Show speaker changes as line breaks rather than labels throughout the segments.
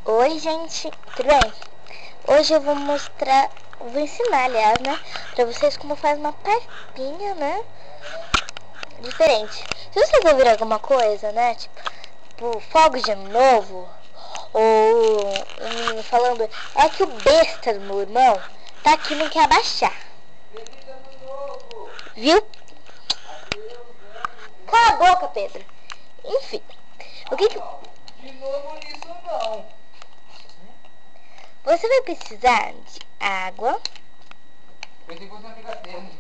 Oi, gente, tudo bem? Hoje eu vou ensinar, aliás, né, pra vocês como faz uma papinha, né, diferente. Se vocês ouvirem alguma coisa, né, tipo fogos de ano novo, ou um menino falando, é que o besta do meu irmão tá aqui e não quer abaixar. Viu? Cala a boca, Pedro. Enfim, o que que...
De novo nisso não.
Você vai precisar de água.
Pensei que fosse uma amiga dele.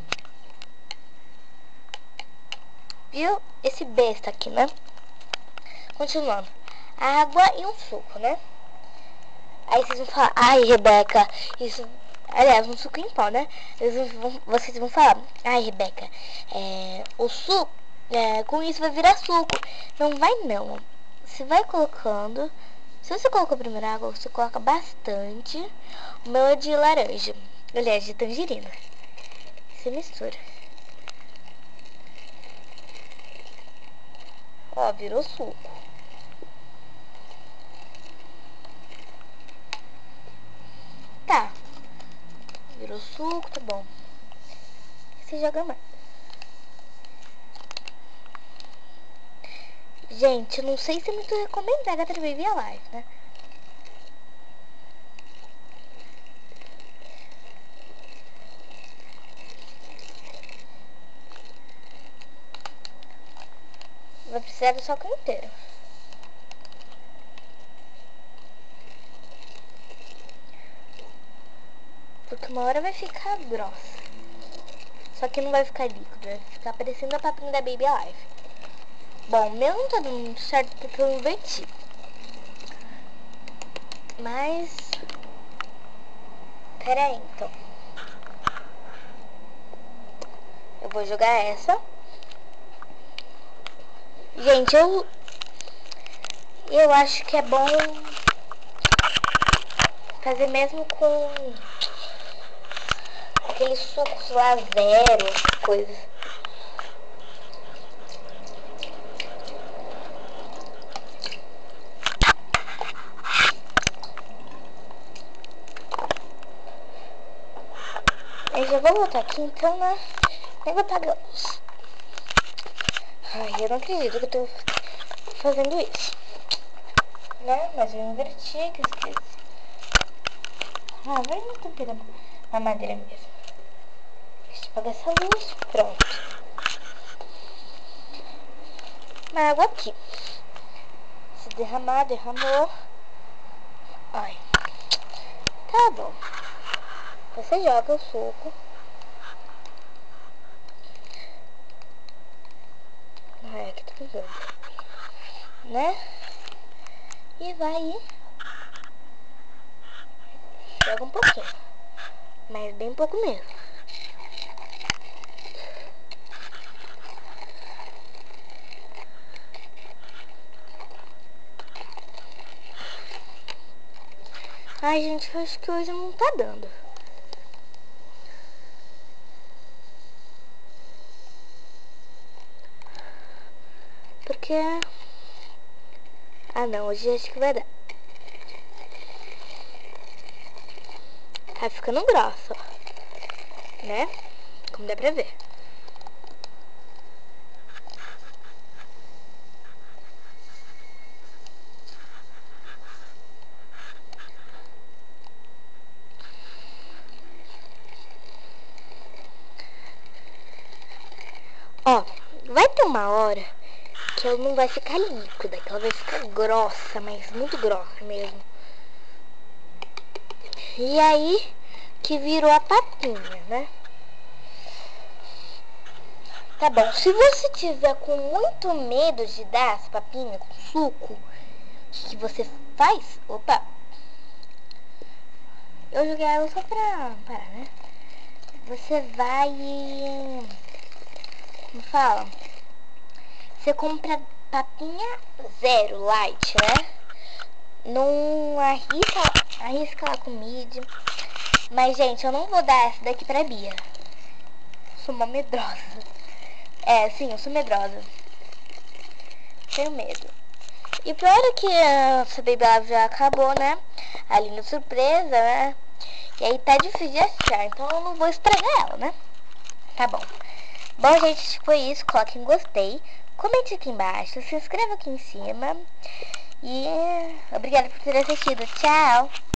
Viu? Esse besta aqui, né? Continuando. Água e um suco, né? Aí vocês vão falar, ai, Rebeca, isso... Aliás, um suco em pó, né? Vocês vão falar, ai, Rebeca, o suco, com isso vai virar suco. Não vai, não. Você vai colocando... Se você colocou primeiro água, você coloca bastante. O meu é de laranja. Aliás, de tangerina. Você mistura. Ó, virou suco. Tá. Virou suco, tá bom. Você joga mais. Gente, eu não sei se é muito recomendado a Baby Alive, né? Vai precisar do saco inteiro. Porque uma hora vai ficar grossa. Só que não vai ficar líquido, vai ficar parecendo a papinha da Baby Alive. Bom, o meu não tá dando muito certo porque eu inverti. Mas... Pera aí, então. Eu vou jogar essa. Gente, eu acho que é bom fazer mesmo com aqueles sucos lá zero, essas coisas. Eu já vou botar aqui então, né? Nem vou apagar a luz. Ai, eu não acredito que eu tô fazendo isso. Né? Mas eu inverti, que eu esqueci. Ah, vai no tempero na madeira mesmo. Deixa eu apagar essa luz. Pronto. Uma água aqui. Se derramar, derramou. Ai. Tá bom. Você joga o suco. Ai, aqui tá pegando. Né? E vai. Joga um pouquinho. Mas bem pouco mesmo. Ai, gente, eu acho que hoje não tá dando. Porque... Ah, não, hoje acho que vai dar. Tá ficando grossa, ó. Né? Como dá pra ver. Ó, vai ter uma hora que ela não vai ficar líquida, que ela vai ficar grossa, mas muito grossa mesmo. E aí que virou a papinha, né? Tá bom, se você tiver com muito medo de dar essa papinha com suco, o que você faz? Opa! Eu joguei ela só pra parar, né? Você vai... Como fala? Você compra papinha zero, light, né? Não arrisca lá com mid. Mas, gente, eu não vou dar essa daqui pra Bia. Sou uma medrosa. Sim, eu sou medrosa. Tenho medo. E pior é que essa Baby Love já acabou, né? A linda surpresa, né? E aí tá difícil de achar, então eu não vou estragar ela, né? Tá bom. Bom, gente, foi isso. Coloquem gostei. Comente aqui embaixo. Se inscreva aqui em cima. E obrigada por ter assistido. Tchau!